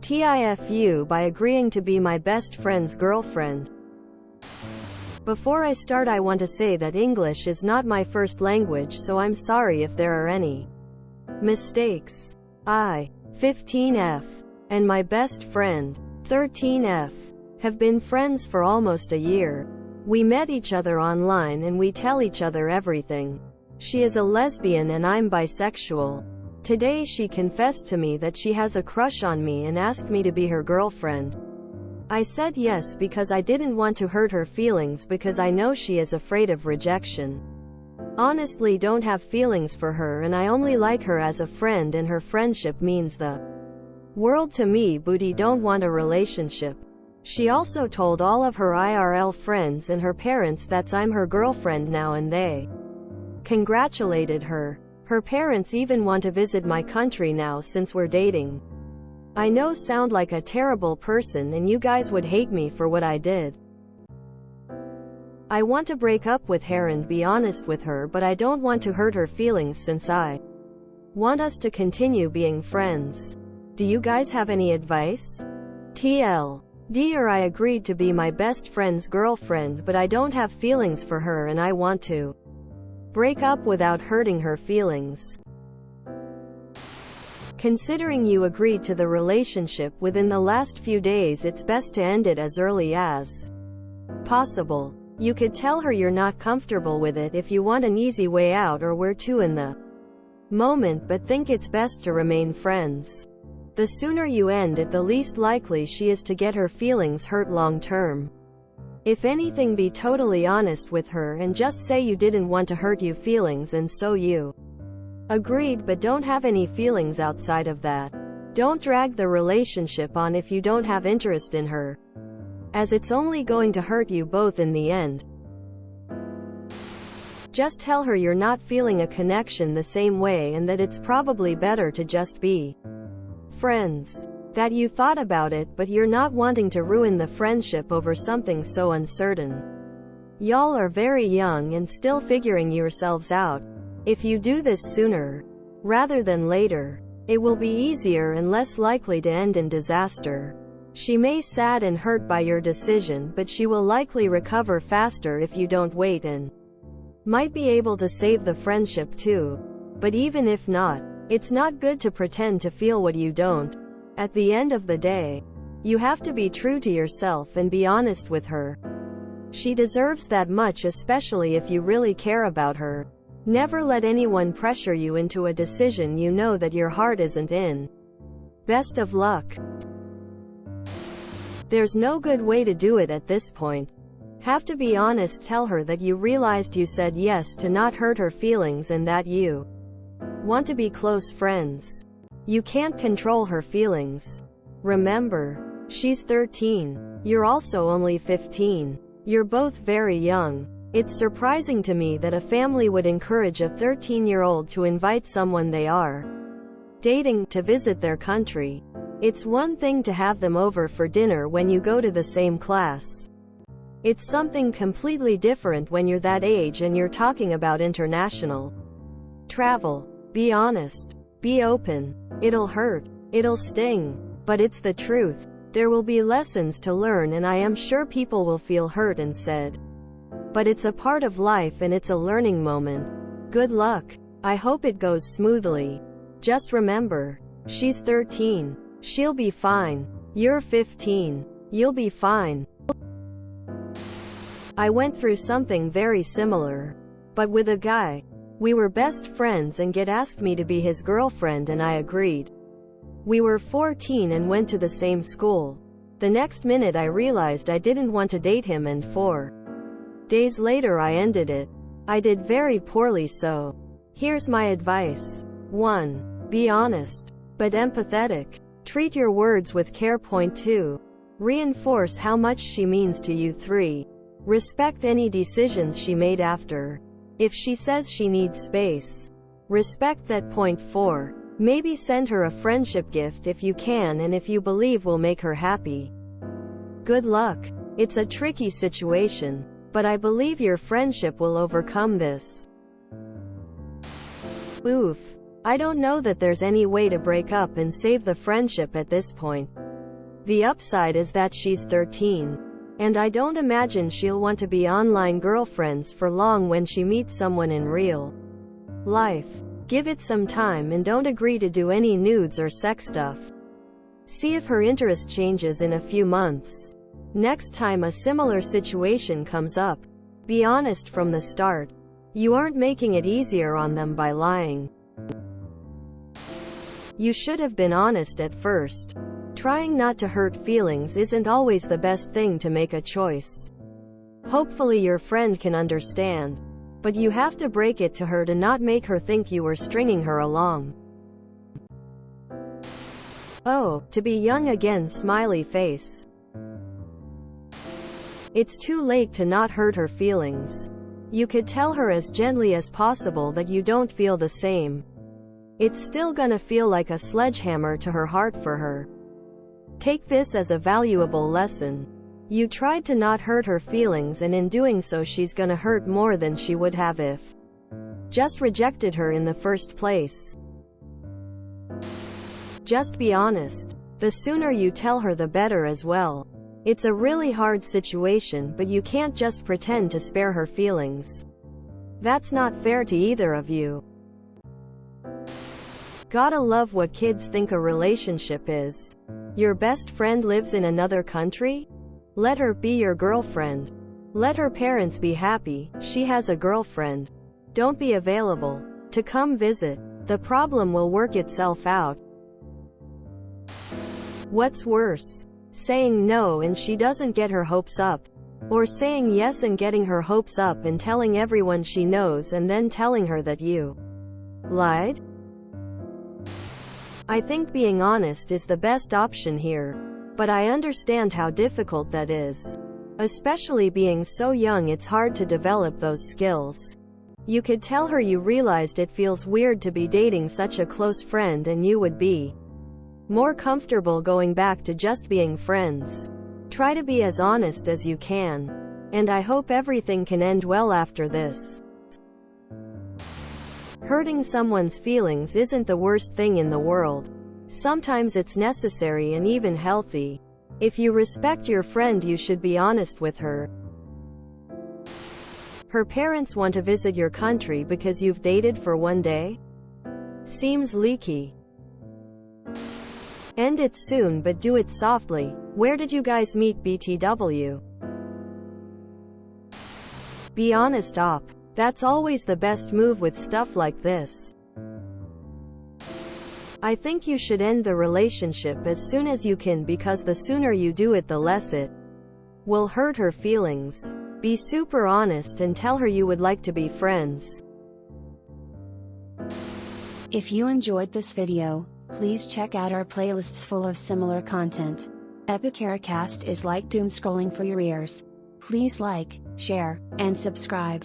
TIFU by agreeing to be my best friend's girlfriend. Before I start, I want to say that English is not my first language, so I'm sorry if there are any mistakes. I, 15F, and my best friend, 13F, have been friends for almost a year. We met each other online and we tell each other everything. She is a lesbian and I'm bisexual. Today she confessed to me that she has a crush on me and asked me to be her girlfriend. I said yes because I didn't want to hurt her feelings, because I know she is afraid of rejection. Honestly, don't have feelings for her, and I only like her as a friend, and her friendship means the world to me, booty. Don't want a relationship. She also told all of her IRL friends and her parents that I'm her girlfriend now, and they congratulated her. Her parents even want to visit my country now since we're dating. I know, sound like a terrible person, and you guys would hate me for what I did. I want to break up with her and be honest with her, but I don't want to hurt her feelings since I want us to continue being friends. Do you guys have any advice? TL. Dear, I agreed to be my best friend's girlfriend, but I don't have feelings for her and I want to break up without hurting her feelings. Considering you agreed to the relationship within the last few days, it's best to end it as early as possible. You could tell her you're not comfortable with it if you want an easy way out, or we're too in the moment, but think it's best to remain friends. The sooner you end it, the least likely she is to get her feelings hurt long term. If anything, be totally honest with her and just say you didn't want to hurt your feelings, and so you agreed, but don't have any feelings outside of that. Don't drag the relationship on if you don't have interest in her, as it's only going to hurt you both in the end. Just tell her you're not feeling a connection the same way, and that it's probably better to just be friends. That you thought about it, but you're not wanting to ruin the friendship over something so uncertain. Y'all are very young and still figuring yourselves out. If you do this sooner rather than later, it will be easier and less likely to end in disaster. She may sad and hurt by your decision, but she will likely recover faster if you don't wait, and might be able to save the friendship too. But even if not, it's not good to pretend to feel what you don't. At the end of the day, you have to be true to yourself and be honest with her. She deserves that much, especially if you really care about her. Never let anyone pressure you into a decision you know that your heart isn't in. Best of luck. There's no good way to do it at this point. Have to be honest. Tell her that you realized you said yes to not hurt her feelings and that you want to be close friends. You can't control her feelings. Remember, she's 13. You're also only 15. You're both very young. It's surprising to me that a family would encourage a 13-year-old to invite someone they are dating to visit their country. It's one thing to have them over for dinner when you go to the same class. It's something completely different when you're that age and you're talking about international travel. Be honest. Be open. It'll hurt. It'll sting. But it's the truth. There will be lessons to learn, and I am sure people will feel hurt and sad. But it's a part of life and it's a learning moment. Good luck. I hope it goes smoothly. Just remember, she's 13. She'll be fine. You're 15. You'll be fine. I went through something very similar, but with a guy. We were best friends and get asked me to be his girlfriend, and I agreed. We were 14 and went to the same school. The next minute I realized I didn't want to date him, and 4 days later I ended it. I did very poorly, so here's my advice. 1. Be honest, but empathetic. Treat your words with care. 2. Reinforce how much she means to you. 3. Respect any decisions she made after. If she says she needs space, respect that. 4. Maybe send her a friendship gift if you can, and if you believe will make her happy. Good luck. It's a tricky situation, but I believe your friendship will overcome this. Oof. I don't know that there's any way to break up and save the friendship at this point. The upside is that she's 13. And I don't imagine she'll want to be online girlfriends for long when she meets someone in real life. Give it some time and don't agree to do any nudes or sex stuff. See if her interest changes in a few months. Next time a similar situation comes up, be honest from the start. You aren't making it easier on them by lying. You should have been honest at first. Trying not to hurt feelings isn't always the best thing to make a choice. Hopefully your friend can understand. But you have to break it to her to not make her think you were stringing her along. Oh, to be young again, smiley face. It's too late to not hurt her feelings. You could tell her as gently as possible that you don't feel the same. It's still gonna feel like a sledgehammer to her heart for her. Take this as a valuable lesson. You tried to not hurt her feelings, and in doing so she's gonna hurt more than she would have if just rejected her in the first place. Just be honest. The sooner you tell her the better as well. It's a really hard situation, but you can't just pretend to spare her feelings. That's not fair to either of you. Gotta love what kids think a relationship is. Your best friend lives in another country? Let her be your girlfriend. Let her parents be happy, she has a girlfriend. Don't be available to come visit. The problem will work itself out. What's worse? Saying no and she doesn't get her hopes up? Or saying yes and getting her hopes up and telling everyone she knows and then telling her that you lied? I think being honest is the best option here. But I understand how difficult that is. Especially being so young, it's hard to develop those skills. You could tell her you realized it feels weird to be dating such a close friend and you would be more comfortable going back to just being friends. Try to be as honest as you can. And I hope everything can end well after this. Hurting someone's feelings isn't the worst thing in the world. Sometimes it's necessary and even healthy. If you respect your friend, you should be honest with her. Her parents want to visit your country because you've dated for one day? Seems leaky. End it soon, but do it softly. Where did you guys meet, BTW? Be honest op. That's always the best move with stuff like this. I think you should end the relationship as soon as you can, because the sooner you do it, the less it will hurt her feelings. Be super honest and tell her you would like to be friends. If you enjoyed this video, please check out our playlists full of similar content. Epicaricast is like doom scrolling for your ears. Please like, share, and subscribe.